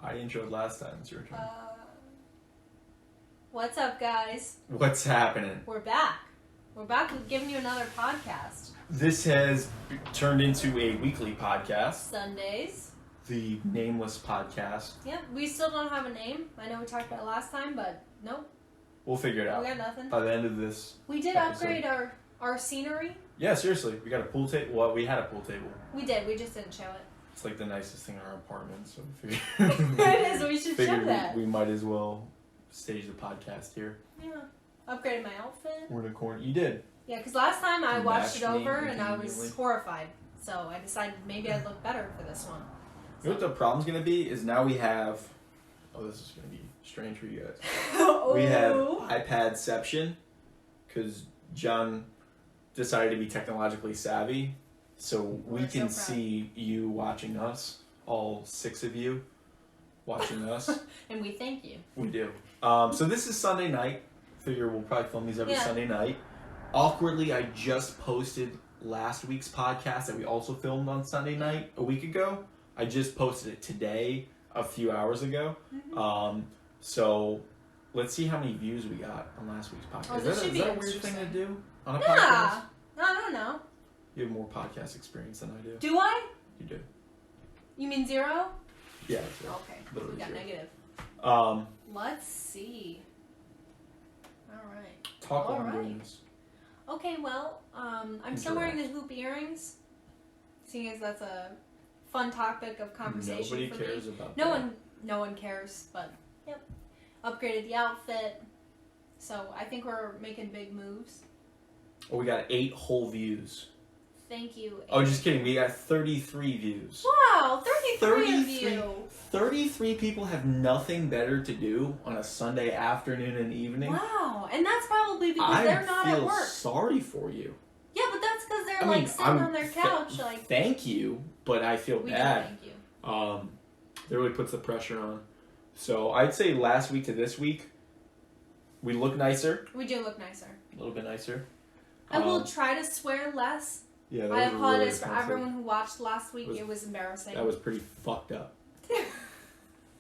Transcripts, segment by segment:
I introed last time. It's your turn. What's up, guys? What's happening? We're back. We're back with giving you another podcast. This has turned into a weekly podcast. Sundays. The Nameless Podcast. Yep, we still don't have a name. I know we talked about it last time, but nope. We'll figure it out. We got nothing. By the end of this We did episode. upgrade our scenery. Yeah, seriously. We got a pool table. Well, we had a pool table. We did. We just didn't show it. It's like the nicest thing in our apartment, so we It is. We should show figured that. we might as well stage the podcast here. Yeah. Upgraded my outfit. We're in a corner. You did. Yeah, because last time I watched it Matched me over and I was conveniently. horrified. So I decided maybe I'd look better for this one. You know what the problem's going to be is now we have... Oh, this is going to be strange for you guys. Oh. We have iPadception because John decided to be technologically savvy. So we We're can so proud. see you watching us, all 6 of you watching us. And we thank you. We do. So this is Sunday night. Figure we'll probably film these every Sunday night. Awkwardly, I just posted last week's podcast that we also filmed on Sunday night a week ago. I just posted it today, a few hours ago. Mm-hmm. So let's see how many views we got on last week's podcast. Oh, is this that should a be weird thing to interesting. do on a Yeah. podcast? I don't know. You have more podcast experience than I do. Do I? You do. You mean 0? Yeah, that's right. Okay. Literally We got 0. negative. Let's see. Alright. Talk while I'm Alright. doing this. Okay, well, I'm still wearing the hoop earrings. Seeing as that's a fun topic of conversation Nobody for cares me. about No one cares, but yep. Upgraded the outfit. So I think we're making big moves. Oh, we got 8 whole views. Thank you. Oh, just kidding. We got 33 views. Wow, 33 of you. 33 people have nothing better to do on a Sunday afternoon and evening. Wow, and that's probably because they're not at I feel work. sorry for you. Yeah, but that's because they're I mean, sitting on their couch Thank you, but I feel we bad. do thank you. That really puts the pressure on. So I'd say last week to this week, we look nicer. We do look nicer. A little bit nicer. I will try to swear less. Yeah, I was apologize really for offensive. everyone who watched last week. It was embarrassing. That was pretty fucked up.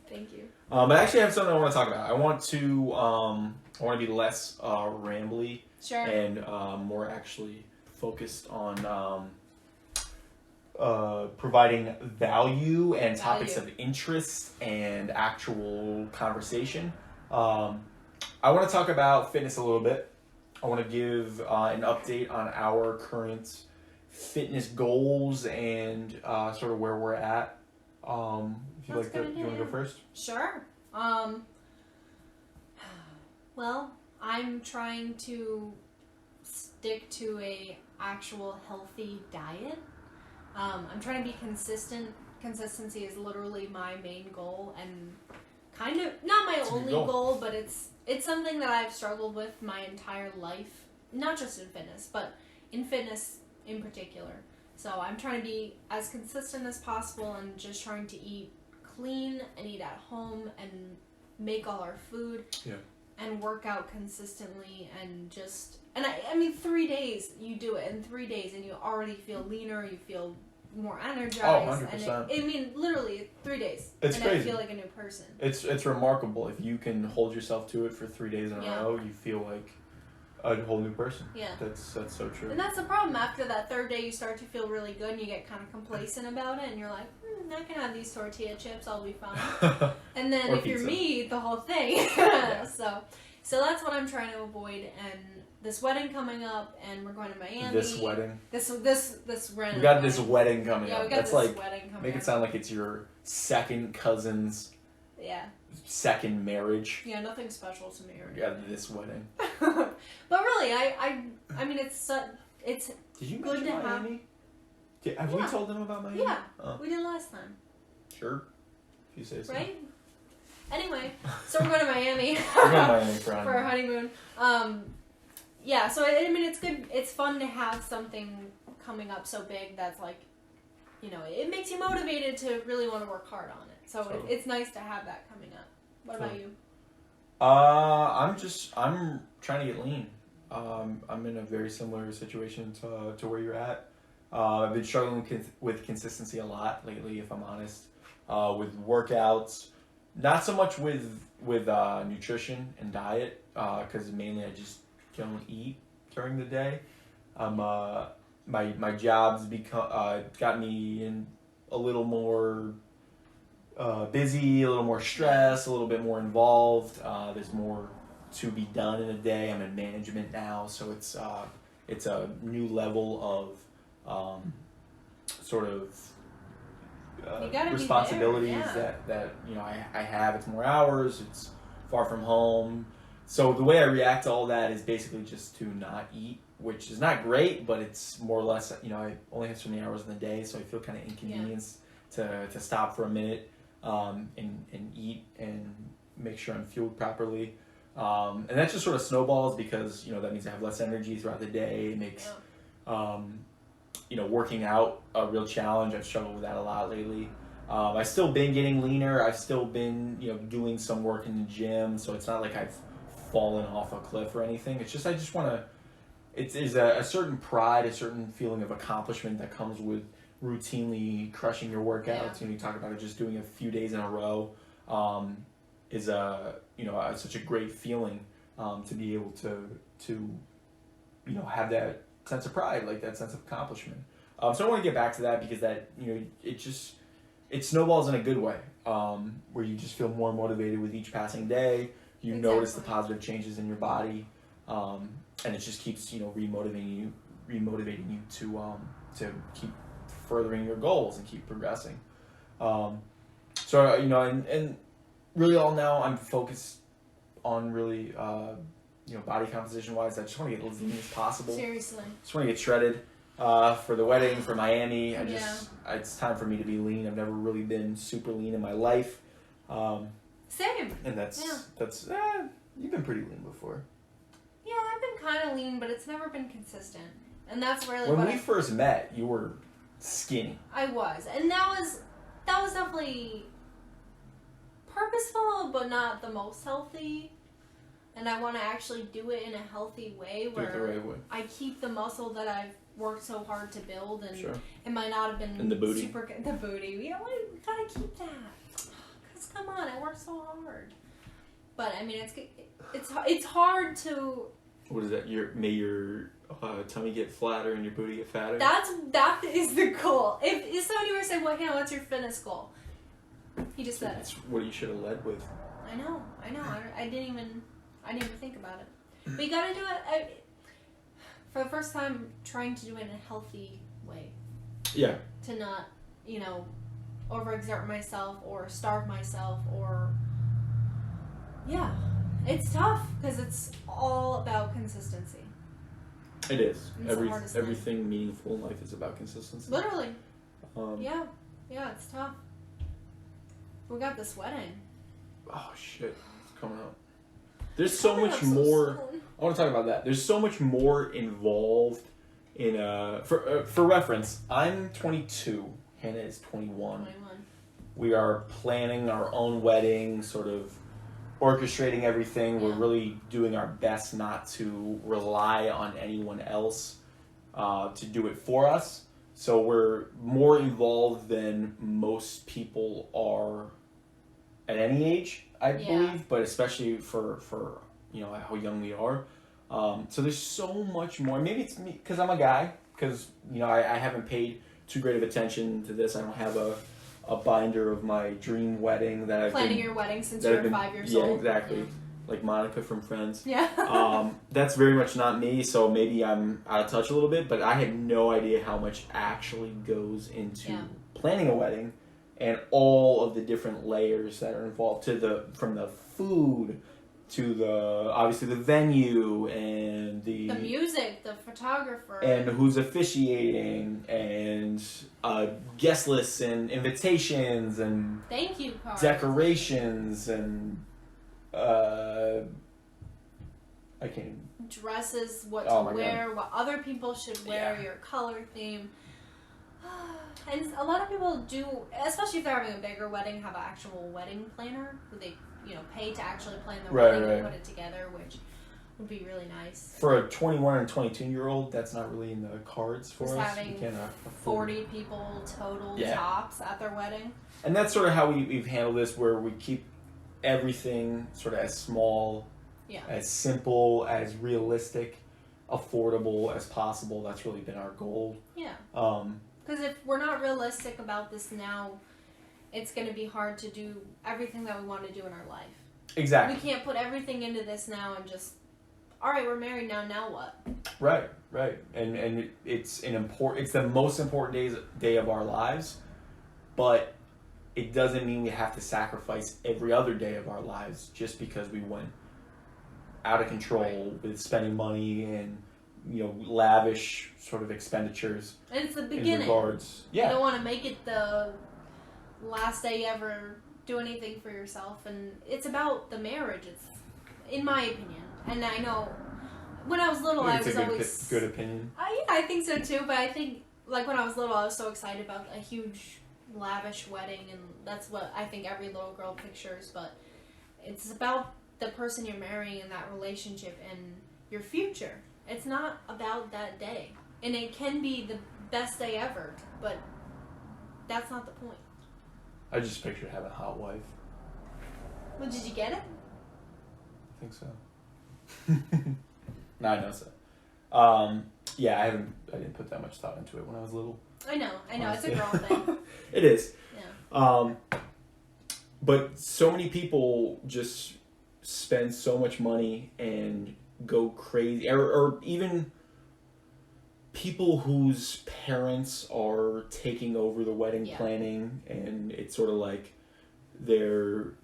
Thank you. But I actually have something I want to talk about. I want to be less rambly Sure. and more actually focused on providing value and topics of interest and actual conversation. I want to talk about fitness a little bit. I want to give an update on our current fitness goals and sort of where we're at. If you That's like to, good, you want to yeah. go first? Sure. Well, I'm trying to stick to a actual healthy diet. I'm trying to be consistent. Consistency is literally my main goal, and kind of not my It's a good only goal, but it's something that I've struggled with my entire life. Not just in fitness, but in fitness in particular. So I'm trying to be as consistent as possible and just trying to eat clean and eat at home and make all our food. Yeah. And work out consistently and just... And I mean, 3 days you do it in 3 days and you already feel leaner, you feel more energized. Oh, 100%. And I mean, literally 3 days. It's and crazy. I feel like a new person. It's remarkable. If you can hold yourself to it for 3 days in a Yeah. row, you feel like a whole new person. Yeah. That's so true. And that's the problem. After that 3rd day, you start to feel really good and you get kind of complacent about it and you're like, I can have these tortilla chips, I'll be fine. And then Or if you're pizza. me, eat the whole thing. Yeah. So that's what I'm trying to avoid. And this wedding coming up, and we're going to Miami. This wedding. This random. We got this wedding coming Yeah, up. we got That's this like wedding coming make up. it sound like it's your second cousin's Yeah. second marriage. Yeah, nothing special to me. We got this wedding. But really, I mean, it's Did you good mention to have. Miami? Have we Yeah. told them about Miami? Yeah, Oh, we did last time, sure. If you say so. right? Anyway, so we're going to Miami. We're going to Miami for for our honeymoon. Yeah, so I mean, it's good. It's fun to have something coming up so big that's like, you know, it makes you motivated to really want to work hard on it. So Totally. it's nice to have that coming up. What about you? I'm trying to get lean. I'm in a very similar situation to where you're at. I've been struggling with consistency a lot lately, if I'm honest. With workouts, not so much with nutrition and diet, because mainly I just don't eat during the day. My job's got me in a little more busy, a little more stress, a little bit more involved. There's more to be done in a day. I'm in management now, so it's a new level of sort of responsibilities that I have. It's more hours. It's far from home. So the way I react to all that is basically just to not eat, which is not great, but it's more or less, I only have so many hours in the day, so I feel kind of inconvenienced to stop for a minute and eat and make sure I'm fueled properly. And that just sort of snowballs because, that means I have less energy throughout the day. It makes, working out a real challenge. I've struggled with that a lot lately. I've still been getting leaner. I've still been, doing some work in the gym. So it's not like I've fallen off a cliff or anything. It's just, I just want to, there's a certain pride, a certain feeling of accomplishment that comes with routinely crushing your workouts. You talk about it, just doing a few days in a row is such a great feeling to be able to have that sense of pride, like that sense of accomplishment. So I want to get back to that because that it snowballs in a good way, where you just feel more motivated with each passing day. You notice the positive changes in your body, and it just keeps remotivating you to keep furthering your goals and keep progressing. And really all now I'm focused on really body composition wise. I just want to get as lean as possible. Seriously. Just want to get shredded for the wedding, for Miami. It's time for me to be lean. I've never really been super lean in my life. Same. And that's you've been pretty lean before. Yeah, I've been kind of lean, but it's never been consistent. And that's really when we first met, you were skinny. I was. And that was definitely purposeful, but not the most healthy. And I want to actually do it in a healthy way where the right way. I keep the muscle that I've worked so hard to build, and it might not have been and the booty. super good. The booty. We gotta keep that. Cause come on, I worked so hard. But I mean, it's hard to. What is that? May your tummy get flatter and your booty get fatter. That is the goal. If somebody were to say, "Well, what's your fitness goal?" He just said it's what you should have led with. I know. I didn't even think about it. But you gotta do it for the first time, trying to do it in a healthy way. Yeah. To not, overexert myself or starve myself or. Yeah, it's tough because it's all about consistency. It is. Everything meaningful in life is about consistency. Literally. Yeah, it's tough. We got this wedding. Oh shit, it's coming up. There's so much more. I want to talk about that. There's so much more involved in for reference, I'm 22. Hannah is 21. We are planning our own wedding, sort of orchestrating everything. We're really doing our best not to rely on anyone else to do it for us. So we're more involved than most people are at any age, I believe, but especially for how young we are. So there's so much more. Maybe it's me because I'm a guy. Because I haven't paid too great of attention to this. I don't have a binder of my dream wedding that I've planning your wedding since you were 5 years old. Yeah, exactly. Yeah. Like Monica from Friends. Yeah. That's very much not me. So maybe I'm out of touch a little bit. But I had no idea how much actually goes into planning a wedding. And all of the different layers that are involved from the food to obviously the venue and the music, the photographer, and who's officiating and guest lists and invitations and thank you cards, decorations and I can't dresses, what to wear, God. What other people should wear, your color theme. And a lot of people do, especially if they're having a bigger wedding, have an actual wedding planner who they, pay to actually plan the wedding and put it together, which would be really nice. For a 21 and 22-year-old, that's not really in the cards for us. Having 40 people total tops at their wedding. And that's sort of how we've handled this, where we keep everything sort of as small, Yeah. as simple, as realistic, affordable as possible. That's really been our goal. Yeah. Because if we're not realistic about this now, it's going to be hard to do everything that we want to do in our life. Exactly. We can't put everything into this now and just, all right, we're married now what? Right. And it's the most important day of our lives, but it doesn't mean we have to sacrifice every other day of our lives just because we went out of control with spending money and, lavish sort of expenditures. And it's the beginning. In regards, yeah. You don't want to make it the last day you ever do anything for yourself, and it's about the marriage. It's, in my opinion, and I know when I was little, I was always good opinion. I think so too. But I think like when I was little, I was so excited about a huge, lavish wedding, and that's what I think every little girl pictures. But it's about the person you're marrying and that relationship and your future. It's not about that day, and it can be the best day ever, but that's not the point. I just pictured having a hot wife. Well, did you get it? I think so. No, I know so. Yeah, I didn't put that much thought into it when I was little. I know. Honestly. It's a girl thing. It is. Yeah. But so many people just spend so much money and go crazy, or even people whose parents are taking over the wedding planning, and it's sort of like their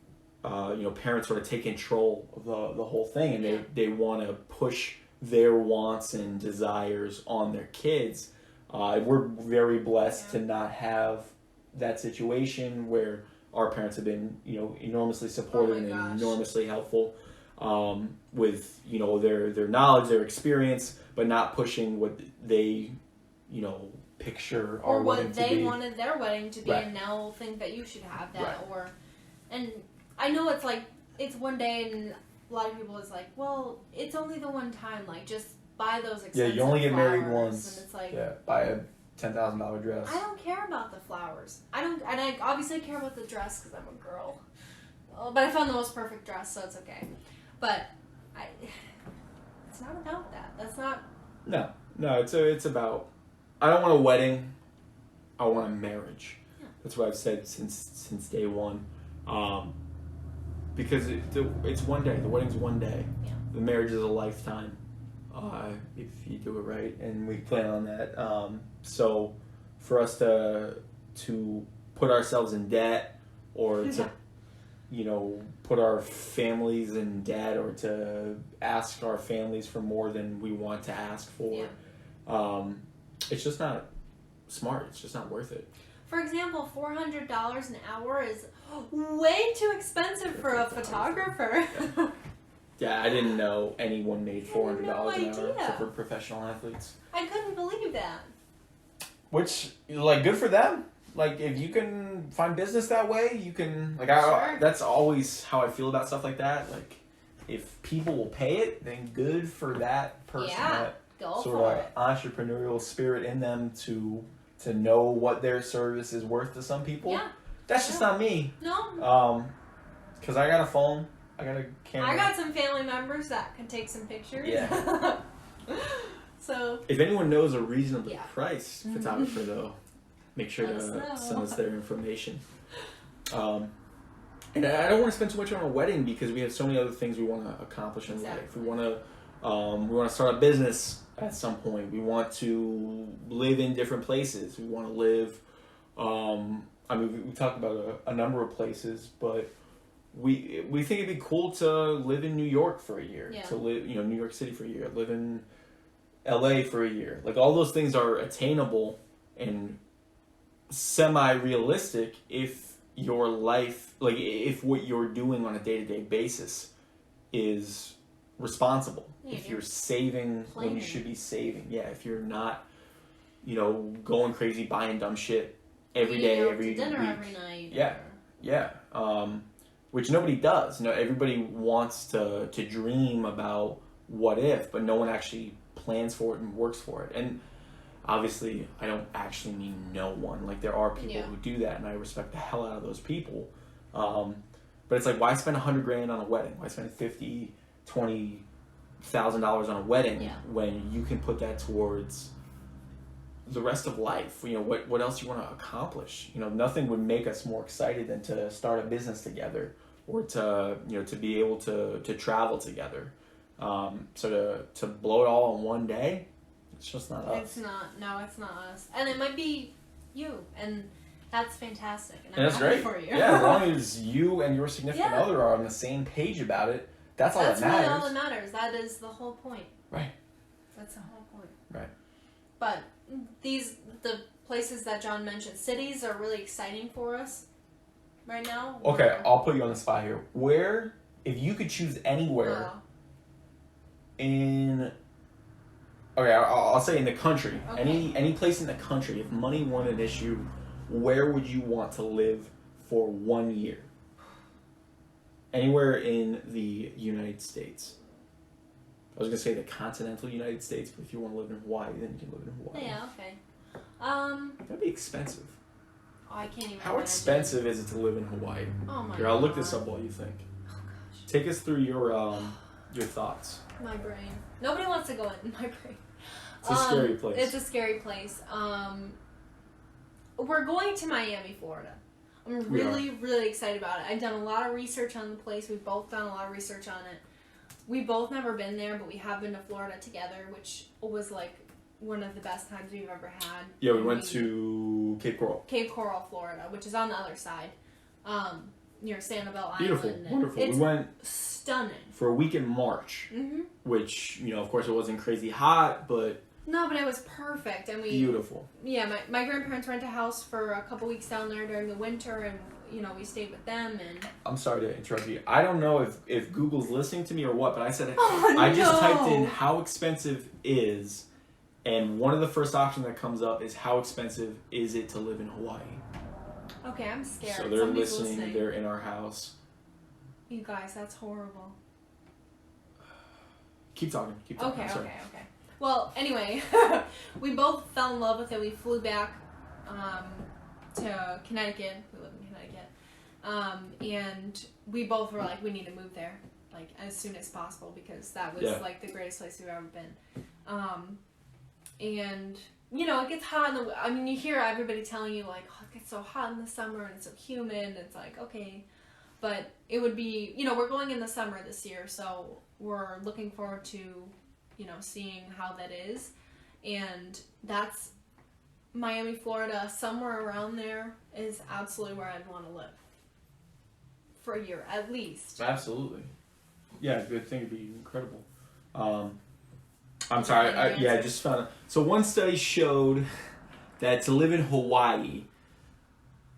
parents sort of take control of the whole thing, and they want to push their wants and desires on their kids. We're very blessed to not have that situation where our parents have been enormously supportive and enormously helpful with their knowledge, their experience, but not pushing what they picture or our what wedding to they be. wanted their wedding to be, and now think that you should have that. And I know it's like it's one day, and a lot of people is like, well, it's only the one time, like just buy those expensive you only get married flowers. once. And it's like, buy a $10,000 dress. I don't care about the flowers. And I obviously care about the dress because I'm a girl. But I found the most perfect dress, so it's okay. But it's not about that. That's not. No. It's about. I don't want a wedding. I want a marriage. Yeah. That's what I've said since day one. Because it's one day. The wedding's one day. Yeah. The marriage is a lifetime. If you do it right, and we plan on that. So, for us to put ourselves in debt, or to put our families in debt, or to ask our families for more than we want to ask for, it's just not smart. It's just not worth it. For example, $400 an hour is way too expensive for a photographer. Yeah, I didn't know anyone made $400 an hour idea. except for professional athletes. I couldn't believe that. Which, good for them. If you can find business that way, you can, Sure. that's always how I feel about stuff like that. If people will pay it, then good for that person. Yeah, that go sort for of it. entrepreneurial spirit in them to know what their service is worth to some people. Yeah. That's just not me. No. Because I got a phone. I got a camera. I got some family members that can take some pictures. Yeah. So. If anyone knows a reasonably Yeah. priced photographer, though, make sure Let us to know. send us their information. And I don't want to spend too much on a wedding because we have so many other things we want to accomplish in life. We want to start a business at some point. We want to live in different places. We want to live. We talked about a number of places, but we think it'd be cool to live in New York for a year. Yeah. To live, New York City for a year. Live in LA for a year. All those things are attainable and semi-realistic if your life, if what you're doing on a day-to-day basis is responsible. Yeah, if you're saving when you should be saving. Yeah, if you're not, going crazy buying dumb shit every day, every dinner week. every night. Yeah. Which nobody does. Everybody wants to dream about what if, but no one actually plans for it and works for it. And obviously, I don't actually mean no one. There are people who do that, and I respect the hell out of those people. But it's like, why spend $100,000 on a wedding? Why spend $20,000 on a wedding when you can put that towards the rest of life? You know, what else you want to accomplish? You know, nothing would make us more excited than to start a business together, or to, you know, to be able to travel together. So to blow it all in one day, it's just not us. It's not. No, it's not us. And it might be you, and that's fantastic. And that's happy great for you. Yeah, as long as you and your significant other are on the same page about it, that's all that matters. That's really all that matters. That is the whole point. Right. That's the whole point. Right. But the places that John mentioned, cities are really exciting for us right now. Okay, I'll put you on the spot here. Where, if you could choose anywhere in, okay, I'll say in the country, any place in the country, if money weren't an issue, where would you want to live for 1 year? Anywhere in the United States. I was going to say the continental United States, but if you want to live in Hawaii, then you can live in Hawaii. Yeah, okay. That'd be expensive. Oh, I can't even How imagine. expensive is it to live in Hawaii? Oh my Here, I'll look God. this up while you think. Oh gosh. Take us through your thoughts. My brain. Nobody wants to go in my brain. It's a scary place. It's a scary place. We're going to Miami, Florida. I'm really, really excited about it. I've done a lot of research on the place. We've both done a lot of research on it. We both never been there, but we have been to Florida together, which was like one of the best times we've ever had. Yeah, we went to Cape Coral. Cape Coral, Florida, which is on the other side, near Sanibel Beautiful, Island. wonderful. It's we went stunning. for a week in March, which, you know, of course it wasn't crazy hot, but No, but it was perfect, and we beautiful. Yeah, my grandparents rent a house for a couple weeks down there during the winter, and you know we stayed with them. And I'm sorry to interrupt you. I don't know if Google's listening to me or what, but I said Oh, I just no. typed in how expensive is, and one of the first options that comes up is how expensive is it to live in Hawaii. Okay, I'm scared. So they're Somebody's listening. They're in our house. You guys, that's horrible. Keep talking. Keep talking. Okay, Sorry. okay. Well, anyway, we both fell in love with it. We flew back to Connecticut. We live in Connecticut. And we both were like, we need to move there, like, as soon as possible, because that was, like, the greatest place we've ever been. And, you know, it gets hot in I mean, you hear everybody telling you, like, oh, it gets so hot in the summer, and it's so humid. It's like, okay. But it would be, you know, we're going in the summer this year, so we're looking forward to, you know, seeing how that is. And that's Miami, Florida, somewhere around there is absolutely where I'd want to live for a year, at least. Absolutely. Yeah, I think it'd be incredible. I'm sorry. I just found out. So one study showed that to live in Hawaii,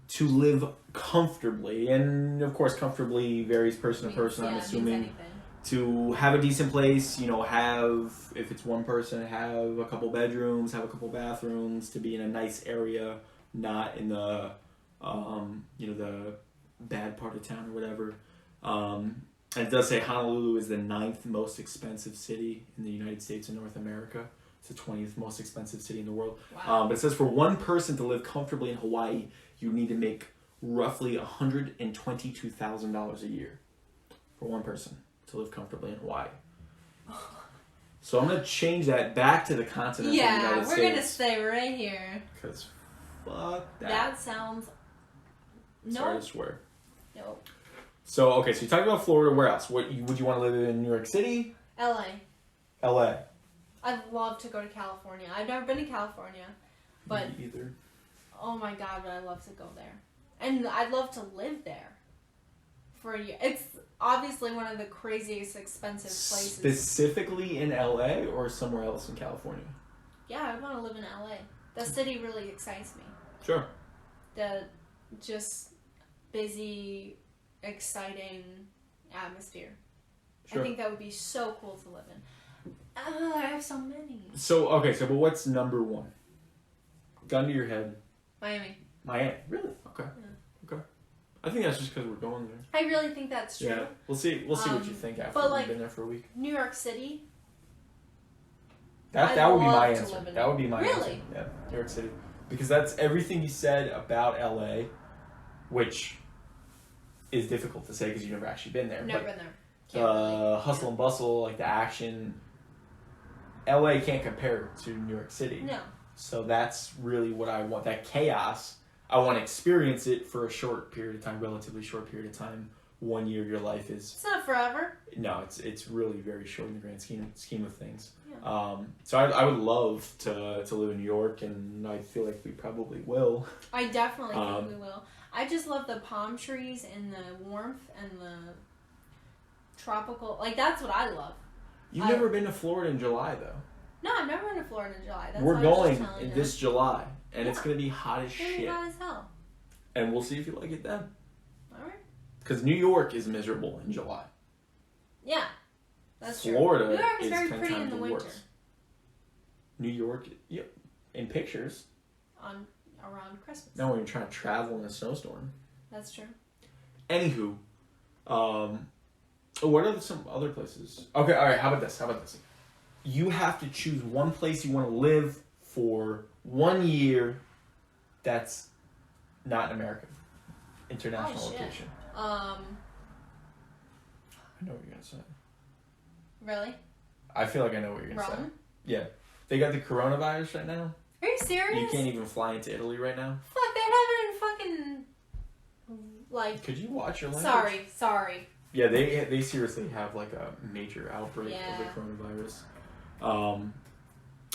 to live comfortably, and of course comfortably varies person to person, I'm assuming, to have a decent place, you know, have, if it's one person, have a couple bedrooms, have a couple bathrooms, to be in a nice area, not in the, you know, the bad part of town or whatever. And it does say Honolulu is the 9th most expensive city in the United States and North America. It's the 20th most expensive city in the world. Wow. But it says for one person to live comfortably in Hawaii, you need to make roughly $122,000 a year for one person to live comfortably in Hawaii. So I'm going to change that back to the continental United States. Yeah, we're going to stay right here. Because fuck that. That sounds... Sorry to swear. Nope. So, okay, so you talked about Florida. Where else? Would you want to live in New York City? LA. LA. I'd love to go to California. I've never been to California, but Me either. oh my god, would I love to go there. And I'd love to live there for a year. It's obviously one of the craziest expensive places. Specifically in LA or somewhere else in California? Yeah, I'd want to live in LA. The city really excites me. Sure. The just busy, exciting atmosphere. Sure. I think that would be so cool to live in. I have so many. So, okay, but what's number one? Gun to your head. Miami. Miami. Really? Okay. Yeah. Okay. I think that's just because we're going there. I really think that's true. Yeah. We'll see what you think after but, we've been there for a week. New York City. That would be my love to answer. live in That would be my answer. Really? Yeah, New York City. Because that's everything you said about LA, which is difficult to say because you've never actually been there. Never been there. The hustle and bustle, like the action, LA can't compare to New York City. No. So that's really what I want. That chaos, I want to experience it for a short period of time, relatively short period of time. 1 year of your life is... It's not forever. No, it's really very short in the grand scheme of things. Yeah. So I would love to live in New York, and I feel like we probably will. I definitely think we will. I just love the palm trees and the warmth and the tropical... Like, that's what I love. You've never been to Florida in July, though. No, I've never been to Florida in July. That's We're what I was going just telling in you. this July, and it's going to be hot as It's going to shit. be hot as hell. And we'll see if you like it then. Alright. Because New York is miserable in July. Yeah. That's Florida true. New York is is very kind pretty of in the worst. winter. New York, yep, in pictures. Around Christmas. No, when you're trying to travel in a snowstorm. That's true. Anywho, what are some other places? Okay, all right. How about this? You have to choose one place you want to live for 1 year. That's not in America. International location. I know what you're gonna say. Really? I feel like I know what you're gonna say. Rome? Yeah, they got the coronavirus right now. Are you serious? You can't even fly into Italy right now. Fuck, they have it in fucking... Like... Could you watch your language? Sorry. Yeah, they seriously have like a major outbreak of the coronavirus.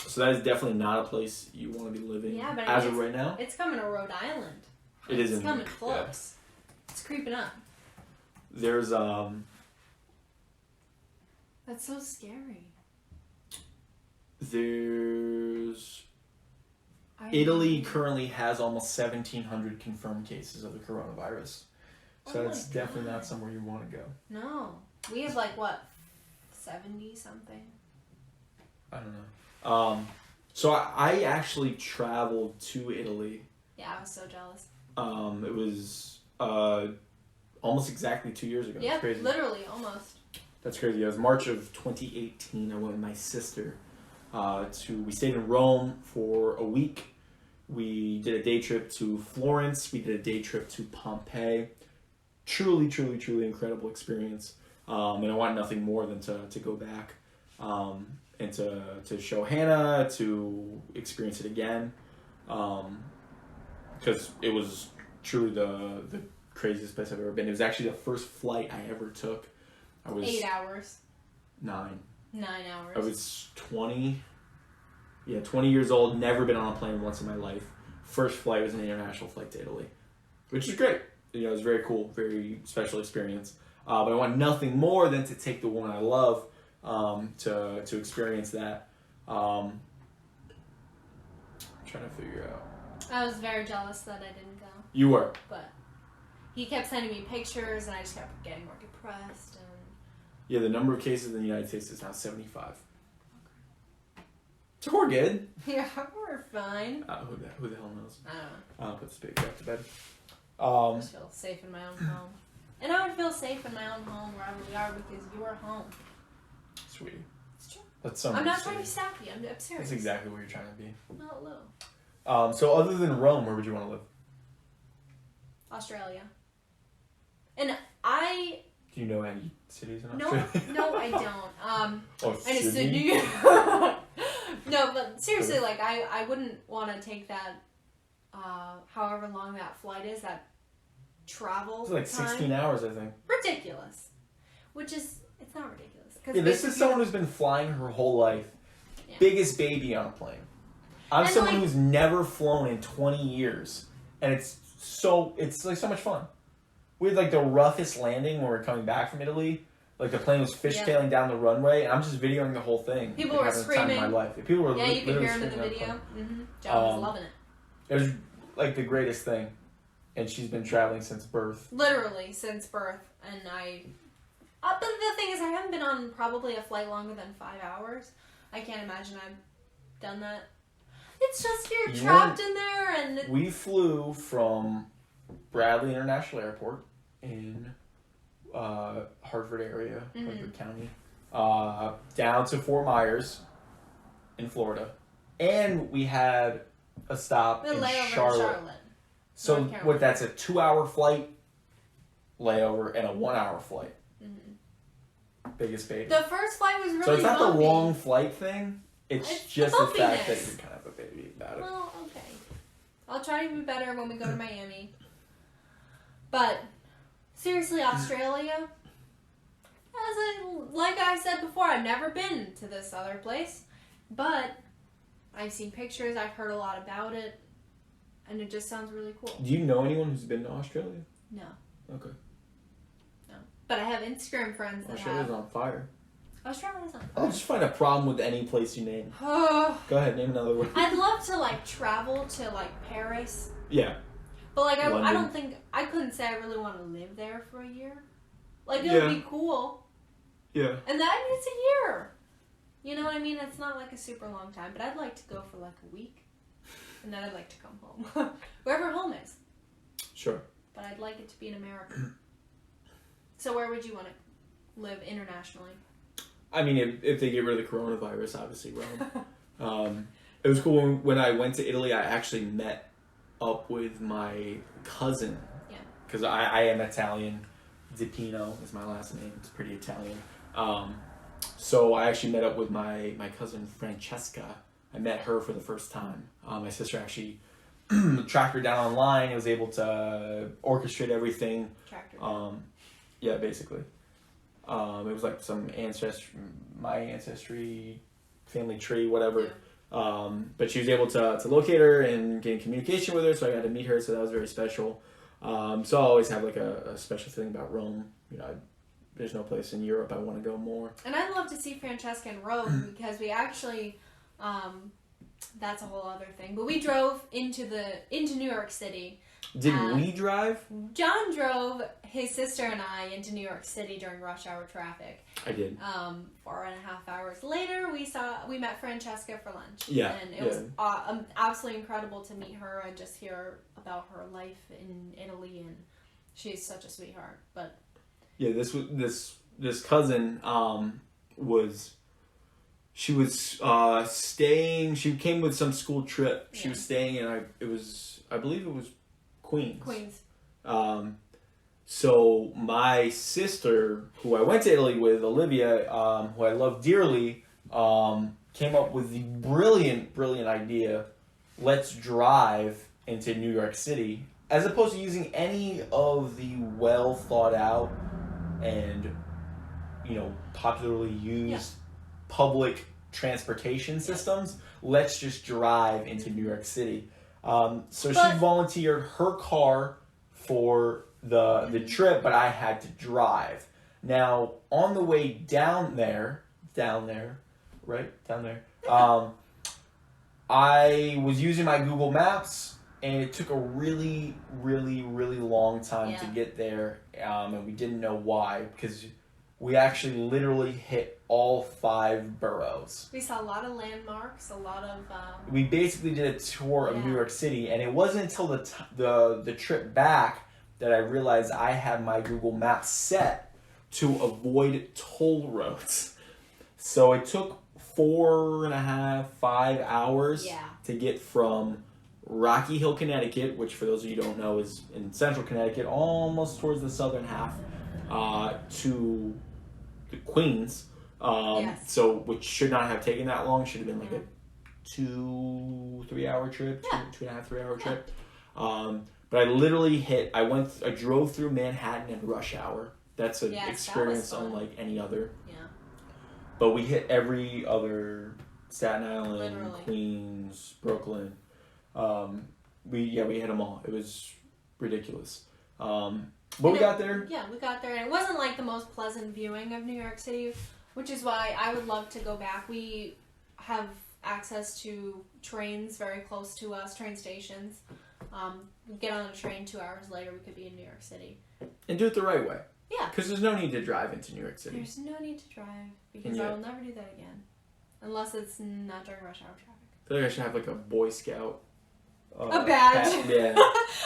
So that is definitely not a place you want to be living as of right now. It's coming to Rhode Island. It's coming close. Yeah. It's creeping up. There's That's so scary. Italy currently has almost 1,700 confirmed cases of the coronavirus. So that's definitely not somewhere you want to go. No. We have like, what, 70 something? I don't know. So I actually traveled to Italy. Yeah, I was so jealous. It was almost exactly 2 years ago. Yeah, That's crazy. Literally, almost. That's crazy. It was March of 2018. I went with my sister. We stayed in Rome for a week. We did a day trip to Florence. We did a day trip to Pompeii. Truly, truly, truly incredible experience. And I want nothing more than to go back and to show Hannah, to experience it again. Because it was truly the craziest place I've ever been. It was actually the first flight I ever took. I was 8 hours. 9. 9 hours. I was 20 years old, never been on a plane once in my life. First flight was an international flight to Italy, which is great. It was very cool, very special experience. But I want nothing more than to take the woman I love to experience that. I'm trying to figure out. I was very jealous that I didn't go. You were. But he kept sending me pictures, and I just kept getting more depressed. And yeah, the number of cases in the United States is now 75. So we're good. Yeah, we're fine. Who the hell knows? I don't know. I'll put this baby back to bed. I just feel safe in my own home. And I would feel safe in my own home wherever we are because you're home. Sweetie. It's true. That's I'm not trying to be sappy. I'm serious. That's exactly what you're trying to be. Not low. So other than Rome, where would you want to live? Australia. And I... Do you know any cities in Australia? No, I don't. And it's Sydney? Sydney. No, but seriously, like, I wouldn't want to take that, however long that flight is, that travel It's like 16 time. hours, I think. Ridiculous. Which is, it's not ridiculous. Yeah, this is someone who's been flying her whole life. Yeah. Biggest baby on a plane. I'm and someone like, who's never flown in 20 years. And it's like so much fun. We had like the roughest landing when we were coming back from Italy. Like the plane was fishtailing down the runway, and I'm just videoing the whole thing. People were screaming. The time of my life. People were you could hear them in the video. John was loving it. It was like the greatest thing, and she's been traveling since birth. Literally since birth, and but the thing is, I haven't been on probably a flight longer than 5 hours. I can't imagine I've done that. It's just you're trapped in there, and we flew from Bradley International Airport in Hartford area, Hartford County, down to Fort Myers in Florida, and we had a stop in Charlotte. So what? That's a 2-hour flight layover, and a 1 hour flight. Mm-hmm. Biggest baby. The first flight was really So it's not bumpy. the long flight thing. It's just the fact that bumpiness. you're kind of a baby about it. Well, okay. I'll try to be better when we go to Miami. But seriously, Australia. Like I said before, I've never been to this other place, but I've seen pictures. I've heard a lot about it, and it just sounds really cool. Do you know anyone who's been to Australia? No. Okay. No. But I have Instagram friends that Australia's have. on fire. Australia's on I'll fire. just find a problem with any place you name. Oh. Go ahead, name another word. I'd love to like travel to like Paris. Yeah. But like I London. don't think I couldn't say I really want to live there for a year. Like it Yeah. would be cool. Yeah. And that it's a year. You know what I mean? It's not like a super long time, but I'd like to go for like a week. And then I'd like to come home. Wherever home is. Sure. But I'd like it to be in America. So where would you want to live internationally? I mean, if they get rid of the coronavirus, obviously Rome. It was cool when I went to Italy. I actually met up with my cousin. Yeah. Because I am Italian. Dipino is my last name. It's pretty Italian. So I actually met up with my cousin Francesca. I met her for the first time. My sister actually tracked her down online. I was able to orchestrate everything. Tractor. Yeah, basically. It was like some my ancestry, family tree, whatever. Yeah. But she was able to locate her and get in communication with her, so I got to meet her, so that was very special. So I always have like a special feeling about Rome. You know, there's no place in Europe I want to go more. And I'd love to see Francesca in Rome because we actually, that's a whole other thing. But we drove into New York City. Did we drive? John drove his sister and I into New York City during rush hour traffic. I did. 4.5 hours later, we met Francesca for lunch. Yeah, And it was absolutely incredible to meet her and just hear about her life in Italy, and she's such a sweetheart. But yeah, this cousin was staying. She came with some school trip. She was staying in I believe it was Queens. So my sister, who I went to Italy with, Olivia, who I love dearly, came up with the brilliant idea. Let's drive into New York City, as opposed to using any of the well thought out and, popularly used public transportation systems. Let's just drive into New York City. She volunteered her car for the trip, but I had to drive. Now, on the way down there, I was using my Google Maps, and it took a really, really, really long time to get there, and we didn't know why, because we actually literally hit all 5 boroughs. We saw a lot of landmarks, a lot of... We basically did a tour of New York City, and it wasn't until the trip back that I realized I had my Google Maps set to avoid toll roads. So it took 4.5, 5 hours to get from Rocky Hill, Connecticut, which for those of you who don't know is in central Connecticut, almost towards the southern half, to Queens. So which should not have taken that long. Should have been like a 2-3 hour trip, 2.5, 3 hour trip. But I literally I drove through Manhattan in rush hour. That's an experience unlike any other. Yeah. But we hit every other Staten Island, Queens, Brooklyn. We hit them all. It was ridiculous. But we got there. Yeah, we got there. And it wasn't like the most pleasant viewing of New York City, which is why I would love to go back. We have access to trains very close to us, train stations. We get on a train 2 hours later, we could be in New York City. And do it the right way. Yeah. Because there's no need to drive into New York City. There's no need to drive, because I will never do that again. Unless it's not during rush hour traffic. I feel like I should have like a Boy Scout. A badge. Yeah.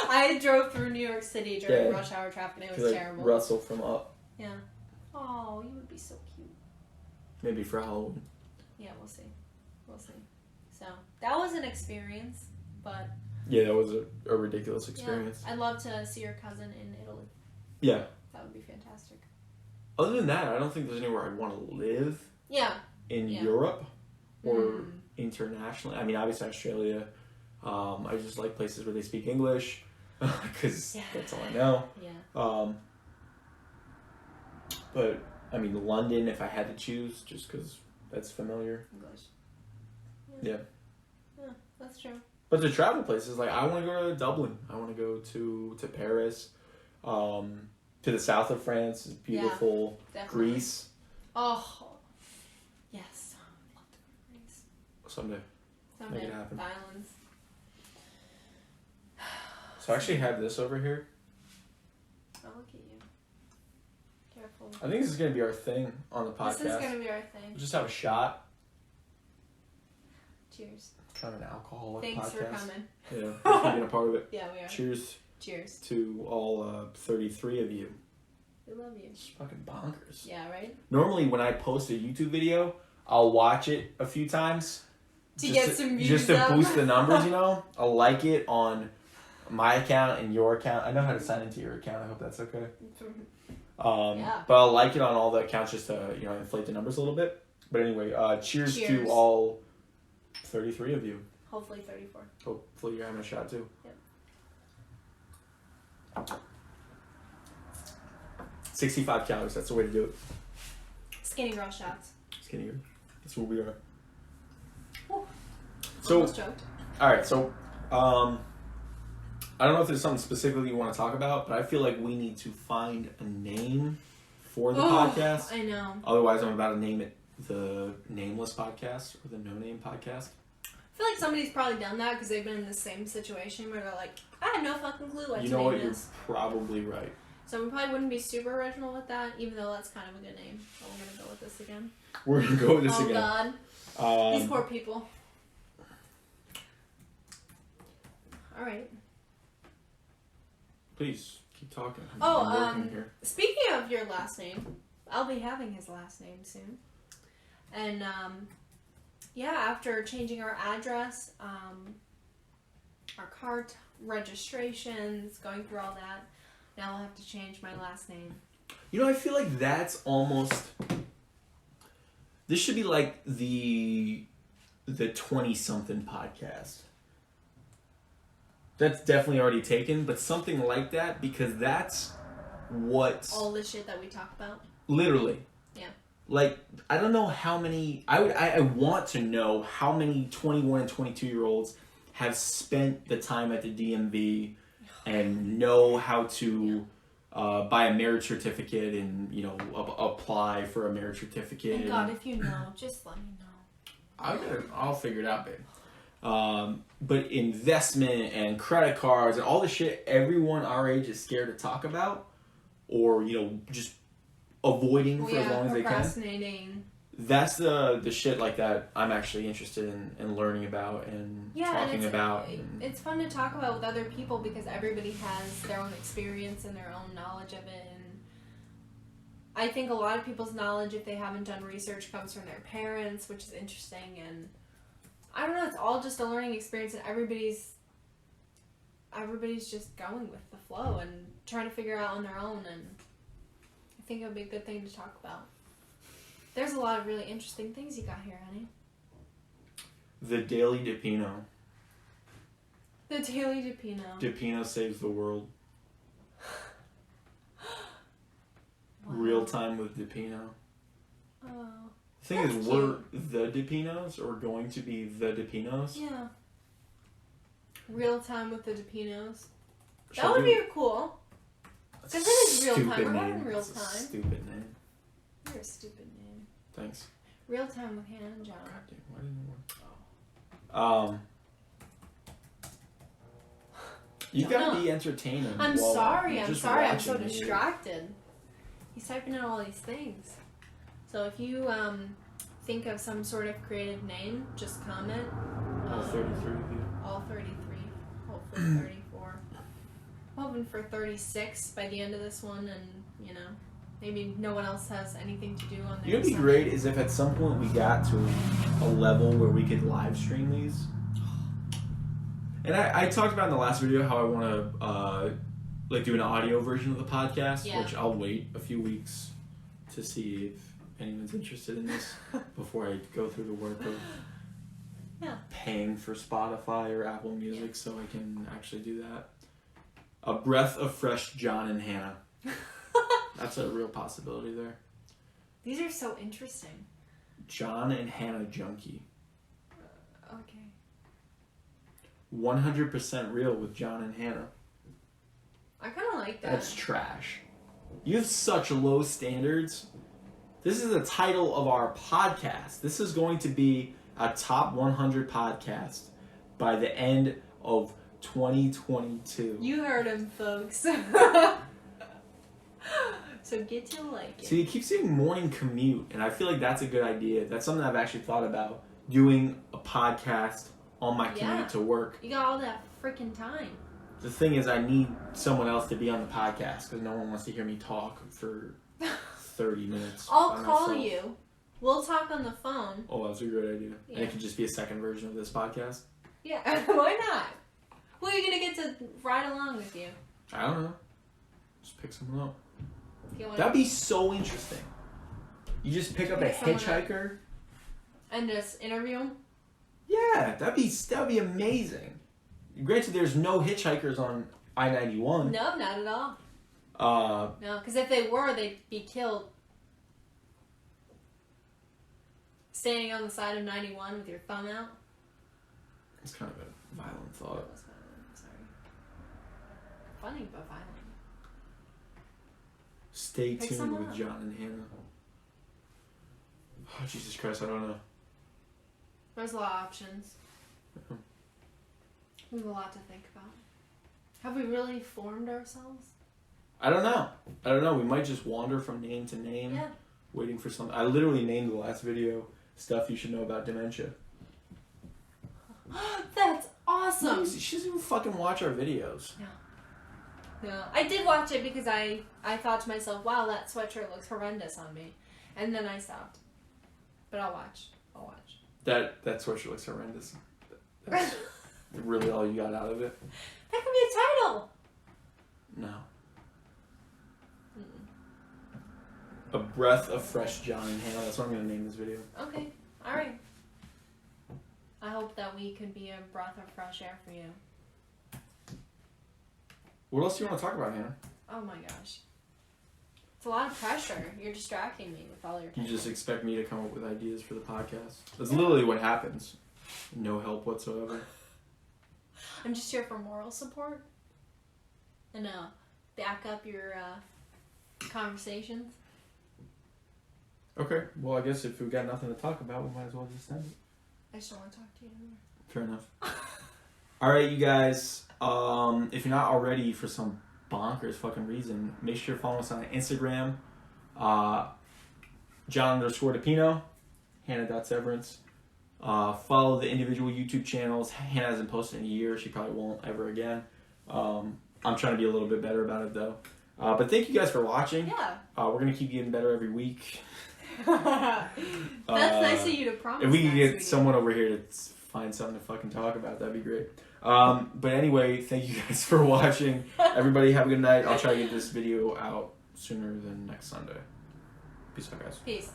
I drove through New York City during rush hour traffic, and it was terrible. Russell from Up. Yeah. Oh, you would be so cute. Maybe for Halloween. Yeah, we'll see. So, that was an experience, but... Yeah, that was a ridiculous experience. Yeah, I'd love to see your cousin in Italy. Yeah. That would be fantastic. Other than that, I don't think there's anywhere I'd want to live. Yeah. In Europe or internationally. I mean, obviously Australia. I just like places where they speak English because that's all I know. Yeah. But I mean, London, if I had to choose, just because that's familiar. English. Yeah. Yeah, that's true. But to travel places, like I want to go to Dublin. I want to go to Paris, to the south of France. It's beautiful. Yeah, Greece. Oh, yes. I'd love to go to Greece. Someday. Make it happen. The islands. So I actually have this over here. Oh, look at you. Careful. I think this is going to be our thing on the podcast. This is going to be our thing. We'll just have a shot. Cheers. Kind of an alcoholic Thanks podcast. for coming. Yeah, thanks for being a part of it. Yeah, we are. Cheers. Cheers. To all 33 of you. We love you. It's fucking bonkers. Yeah, right? Normally when I post a YouTube video, I'll watch it a few times. To get some views just to up. boost the numbers, you know? I'll like it on my account and your account. I know how to sign into your account. I hope that's okay. Yeah. But I'll like it on all the accounts just to, inflate the numbers a little bit. But anyway, cheers to all 33 of you. Hopefully 34. Hopefully you're having a shot too. Yep. 65 calories. That's the way to do it. Skinny girl shots. Skinny girl. That's what we are. Whew. So, almost choked. Alright, so, I don't know if there's something specifically you want to talk about, but I feel like we need to find a name for the podcast. I know. Otherwise, I'm about to name it the Nameless Podcast or the No Name Podcast. I feel like somebody's probably done that because they've been in the same situation where they're like, I have no fucking clue what to You know name what? this. You're probably right. So we probably wouldn't be super original with that, even though that's kind of a good name. So we're going to go with this again. We're going to go with this again. Oh, God. These poor people. All right. Please, keep talking. Speaking of your last name, I'll be having his last name soon. And, after changing our address, our car registrations, going through all that, now I'll have to change my last name. I feel like that's almost... This should be like the 20-something podcast. That's definitely already taken, but something like that, because that's what... All the shit that we talk about? Literally. Yeah. Like, I don't know how many... I want to know how many 21 and 22-year-olds have spent the time at the DMV and know how to buy a marriage certificate and, apply for a marriage certificate. And God, if you know, just let me know. I'll figure it out, babe. But investment and credit cards and all the shit everyone our age is scared to talk about or, just avoiding for as long as they can. Procrastinating. That's the shit like that I'm actually interested in learning about and talking about. It's fun to talk about with other people because everybody has their own experience and their own knowledge of it. And I think a lot of people's knowledge, if they haven't done research, comes from their parents, which is interesting. And I don't know, it's all just a learning experience, and everybody's just going with the flow and trying to figure out on their own. And I think it would be a good thing to talk about. There's a lot of really interesting things you got here, honey. The Daily DePino. The Daily DePino. DePino saves the world. Wow. Real time with DePino. Oh. The thing is, we're the DePinos, or going to be the DePinos. Yeah. Real time with the DePinos. That would be cool. Because it is real time. We're not in real time. That's a stupid name. You're a stupid name. Thanks. Real time with Hannah and John. God damn, why didn't it work? You gotta be entertaining. I'm sorry. I'm watching so distracted. He's typing in all these things. So if you think of some sort of creative name, just comment. All 33 of you. All 33. Hopefully 34. I'm hoping for 36 by the end of this one, and maybe no one else has anything to do on there. It'd be great is if at some point we got to a level where we could live stream these. And I talked about in the last video how I want to like do an audio version of the podcast, Yeah. which I'll wait a few weeks to see if anyone's interested in this before I go through the work of paying for Spotify or Apple Music so I can actually do that. A breath of fresh John and Hannah. That's a real possibility there. These are so interesting. John and Hannah Junkie. Okay. 100% real with John and Hannah. I kind of like that. That's trash. You have such low standards. This is the title of our podcast. This is going to be a top 100 podcast by the end of 2022. You heard him, folks. So get to like it. See, you keep saying morning commute, and I feel like that's a good idea. That's something I've actually thought about, doing a podcast on my commute to work. You got all that freaking time. The thing is, I need someone else to be on the podcast because no one wants to hear me talk for 30 minutes. I'll call you. We'll talk on the phone. Oh, that's a great idea. Yeah. And it could just be a second version of this podcast. Yeah, why not? Who are you going to get to ride along with you? I don't know. Just pick someone up. Okay, That'd be so interesting. You just pick up a hitchhiker. And just interview him? Yeah, that'd be amazing. Granted, there's no hitchhikers on I-91. No, not at all. No, because if they were, they'd be killed. Standing on the side of 91 with your thumb out. It's kind of a violent thought. That was violent. Sorry. Funny, but violent. Stay Pick tuned someone with up. John and Hannah. Oh, Jesus Christ, I don't know. There's a lot of options. Yeah. We have a lot to think about. Have we really formed ourselves? I don't know. We might just wander from name to name, waiting for something. I literally named the last video stuff you should know about dementia. That's awesome! She doesn't even fucking watch our videos. No, I did watch it because I thought to myself, wow, that sweatshirt looks horrendous on me. And then I stopped. But I'll watch. That sweatshirt looks horrendous. That's really all you got out of it? That could be a title! No. A breath of fresh John and Hannah. That's what I'm going to name this video. Okay, alright. I hope that we can be a breath of fresh air for you. What else do you want to talk about, Hannah? Oh my gosh. It's a lot of pressure. You're distracting me with all your You time. just expect me to come up with ideas for the podcast. That's literally what happens. No help whatsoever. I'm just here for moral support. And back up your conversations. Okay, well, I guess if we've got nothing to talk about, we might as well just end it. I just don't want to talk to you anymore. Fair enough. Alright, you guys. If you're not already, for some bonkers fucking reason, make sure to follow us on Instagram. John_DePino, Hannah.Severance. Follow the individual YouTube channels. Hannah hasn't posted in a year. She probably won't ever again. I'm trying to be a little bit better about it, though. But thank you guys for watching. Yeah. We're going to keep getting better every week. That's nice of you to promise. If we could get sweetie. someone over here to find something to fucking talk about, that'd be great. But anyway, thank you guys for watching. Everybody have a good night. I'll try to get this video out sooner than next Sunday. Peace out, guys. Peace.